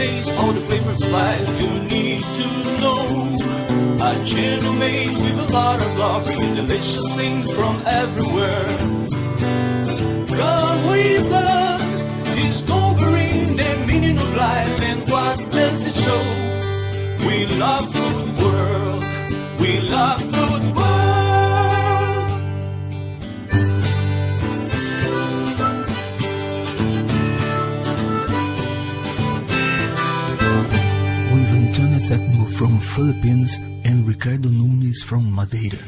taste all the flavors of life you need to know. A channel made with a lot of love, bringing delicious things from everywhere. Come with us, discovering the meaning of life and what does it show. We love food world, we love food world. With Antonia Septimo from Philippines and Ricardo Nunes from Madeira.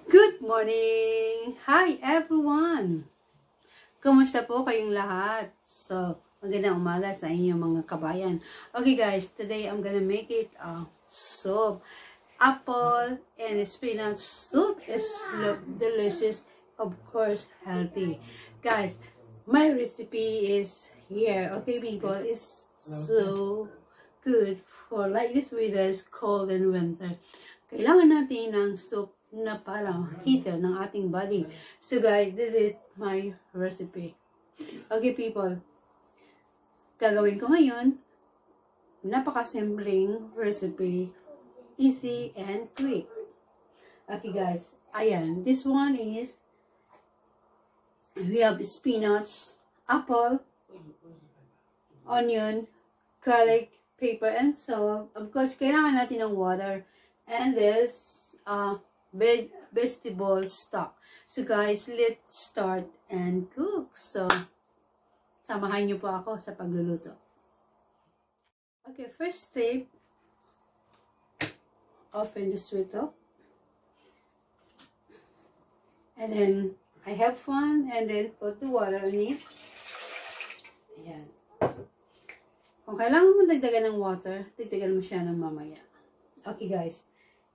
Good morning! Hi everyone! Kumusta po kayong lahat? So, magandang umaga sa inyong mga kabayan. Okay guys, today I'm gonna make it a soup. Apple and spinach soup is look delicious, of course healthy. Guys, my recipe is here. Okay people, it's so good for like this weather's cold and winter. Kailangan natin ng soup na parang heater ng ating body. So guys, this is my recipe. Okay people, gagawin ko ngayon, napakasimpleng recipe, easy and quick. Okay guys, ayan, this one is, we have spinach, apple, onion, garlic, pepper, and salt. Of course, kailangan natin ng water, and this, vegetable stock. So guys, let's start and cook. So samahan niyo po ako sa pagluluto. Okay, first step, open the sweater, and then I have one, and then put the water on it. Ayan. Kung kailangan mo dagdagan ng water, dagdagan mo siya ng mamaya. Okay guys,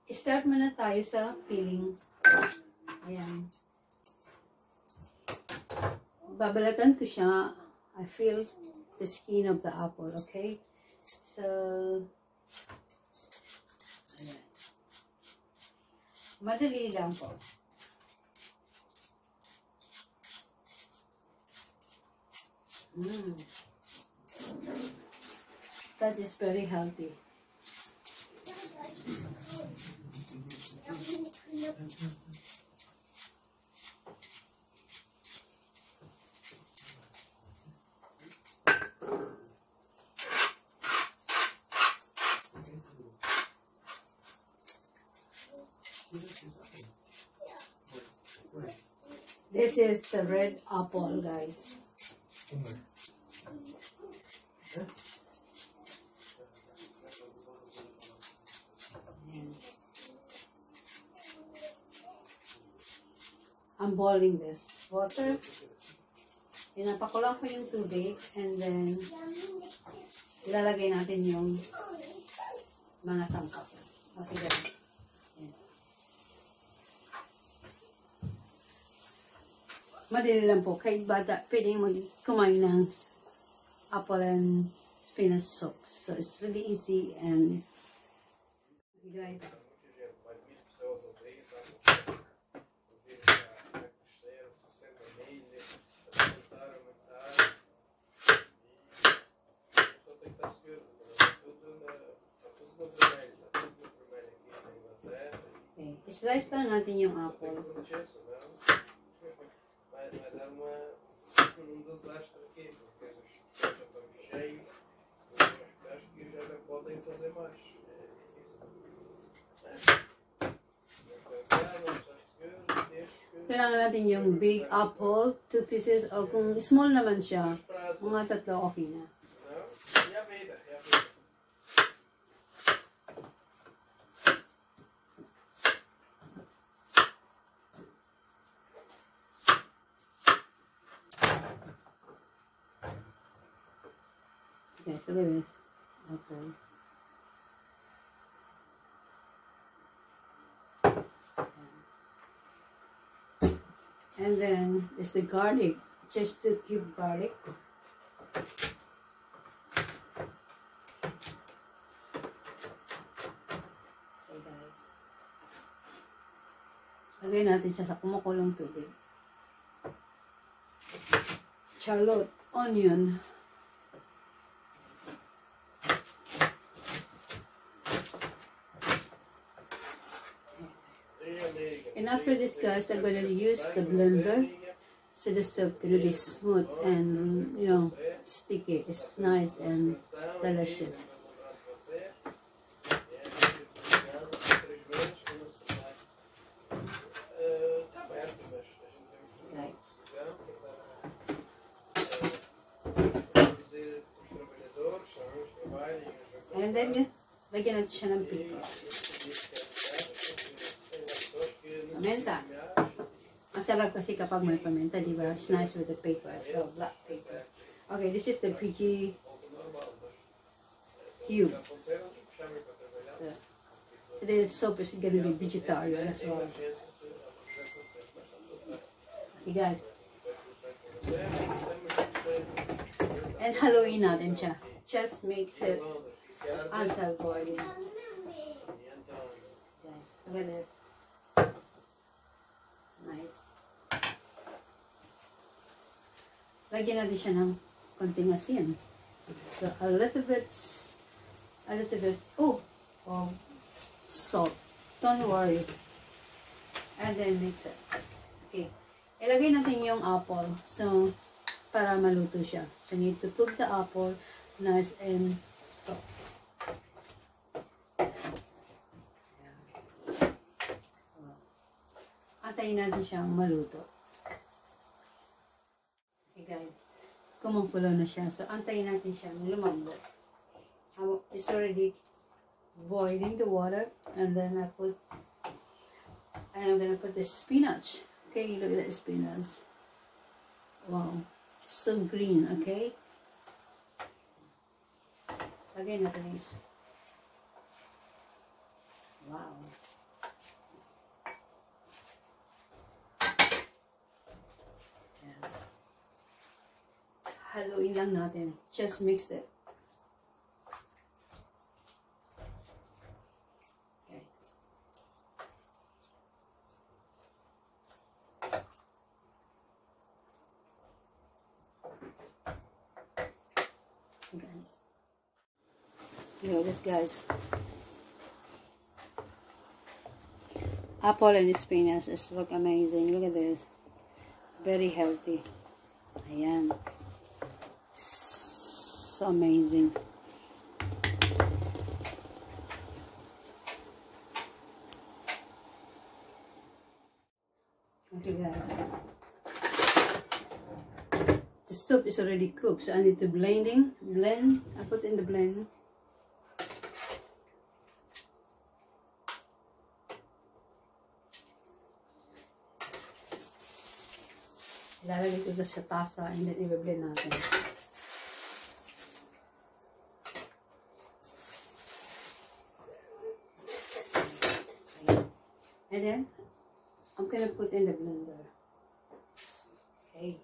start muna tayo sa peelings. Ayan. Babalatan ko siya. I feel the skin of the apple, okay? So, ayan. Madali lang po. That is very healthy. This is the red apple, guys. I'm boiling this water. Pinapakulang ko yung tubig, and then ilalagay natin yung mga sangkap. Okay, guys. Madali lang po. Kahit bata, pwedeng kumain ng apple and spinach soup. So, it's really easy and guys. Okay, slice lang natin yung apple. Vai dar um desastre aqui, porque os já estão cheios, acho que já não podem fazer mais. Kailangan natin yung big apple, 2 pieces, o kung small naman siya, mga 3 okay na. Okay, look at this. Okay. And then it's the garlic, just 2 cube garlic. Okay, guys. Lagay natin siya sa kumukulong tubig. Shallot, onion. And after this, guys, I'm gonna use the blender so the soup gonna be smooth and, you know, sticky. It's nice and delicious. And then, lagyan natin siya ng paper. Pamenta. Masarap kasi kapag may pamenta, di ba? It's nice with the paper as well, black paper. Okay, this is the PG cube. So, today's soup is gonna be vegetarian as well. Okay, guys. And haluin natin siya. Just makes it until boiling. Guys, look at this. Nice. Lagyan natin siya ng konting asin. So a little bit of salt. Don't worry. And then mix it. Okay. Ilagay natin yung apple. So para maluto siya. So you need to cook the apple nice and soft. Antayin natin siyang maluto. Okay guys, kumukulo na siya. So antayin natin siyang lumambot. It's already boiling the water, and then I'm gonna put the spinach. Okay, look at that spinach. Wow, so green. Okay. Lagay natin is. Wow. Haluin lang natin. Just mix it. Okay. Guys. Look at this, guys. Apple and spinach is look amazing. Look at this. Very healthy. Ayan. So amazing. Okay guys, the soup is already cooked, so I need to blend. I put in the blend. Ilalagay ko sa tasa and then i-blend natin. And then, I'm gonna put in the blender. Okay.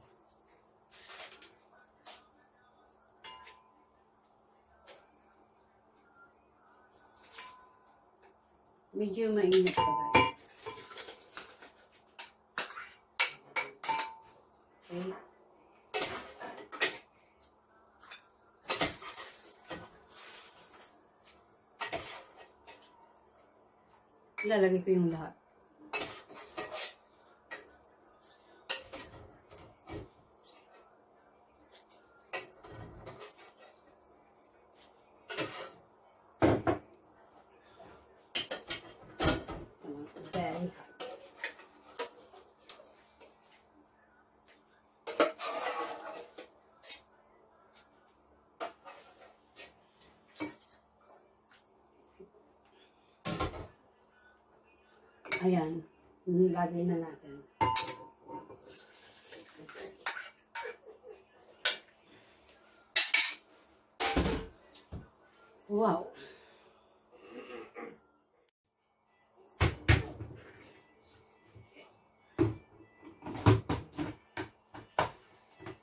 Medyo mainit pa guys. Okay. Ilalagay ko yung lahat. Ayan, lagay na natin. Wow!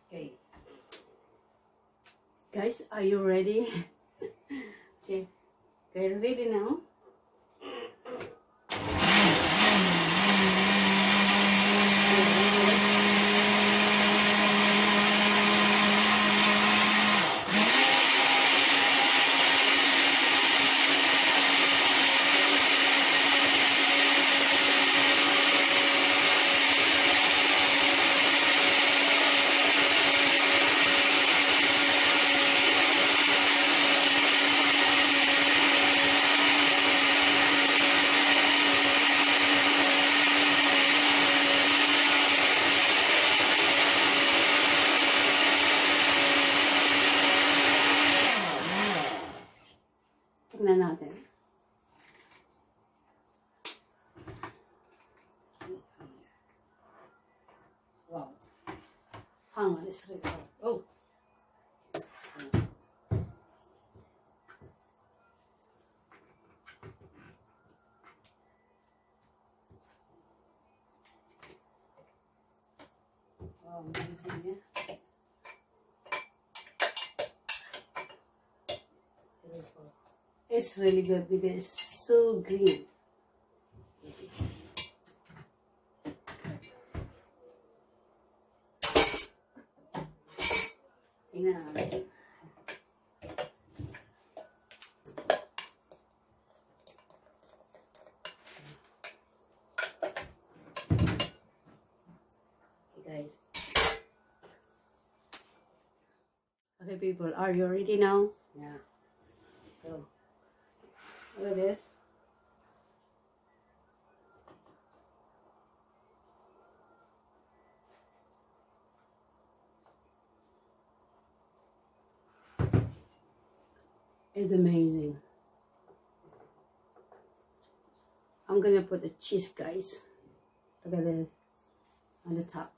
Okay. Guys, are you ready? Okay. Okay, ready now? hang on, it's really hard. Oh. It's really good because it's so green. Tingnan natin. Guys. Okay, people, are you ready now? Yeah. Go. Look at this. It's amazing. I'm gonna put the cheese, guys. Look at this on the top.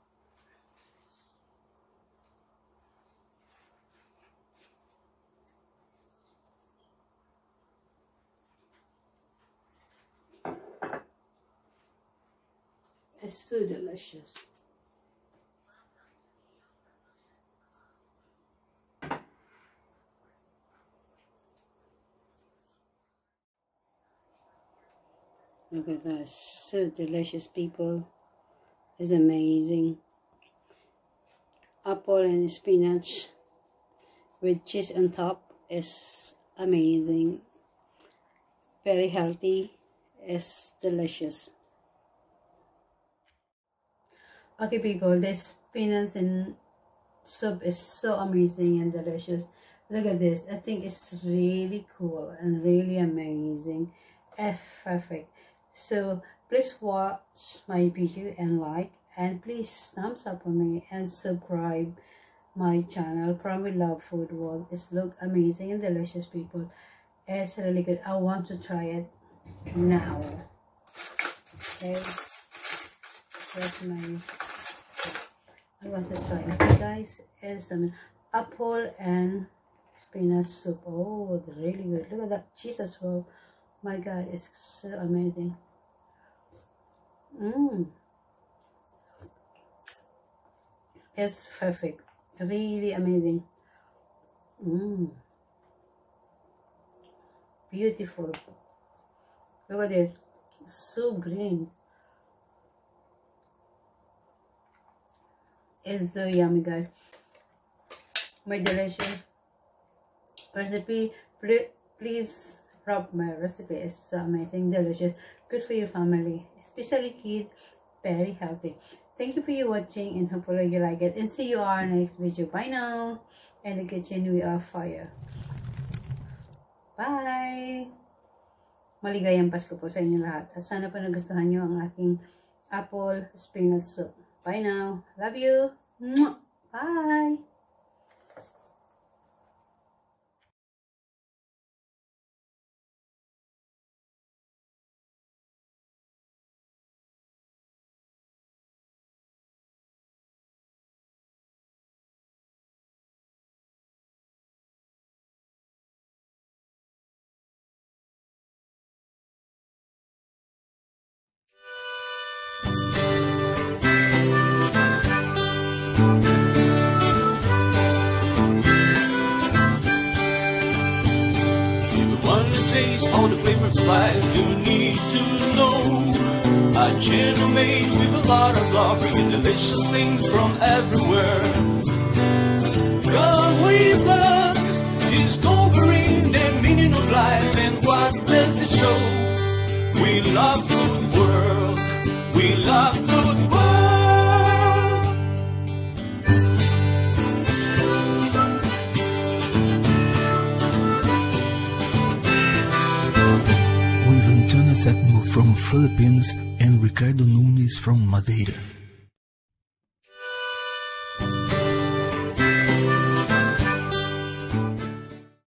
It's so delicious. Look at that, so delicious, people. It's amazing. Apple and spinach with cheese on top is amazing. Very healthy. It's delicious. Okay, people, this spinach and soup is so amazing and delicious. Look at this. I think it's really cool and really amazing. Perfect. So please watch my video and like, and please thumbs up for me and subscribe my channel. From We Love Food World. It's look amazing and delicious, people. It's really good. I want to try it now. Okay, that's my. I want to try it, okay, guys. It's some apple and spinach soup. Oh, it's really good. Look at that cheese as well. My God, it's so amazing. It's perfect. Really amazing. Beautiful. Look at this. So green. It's so yummy, guys. My delicious recipe. Please rob my recipe. It's so amazing, delicious, good for your family, especially kids. Very healthy. Thank you for your watching, and hopefully you like it, and see you our next video. Bye now. In the kitchen we are fire. Bye. Maligayang Pasko po sa inyo lahat, at sana pa nagustuhan nyo ang aking apple spinach soup. Bye now. Love you. Bye. Taste all the flavors of life you need to know. A channel made with a lot of love, bringing delicious things from everywhere. Come with us, discovering the meaning of life and what does it show. We love food world. We love food world. Septimo from Philippines and Ricardo Nunes from Madeira.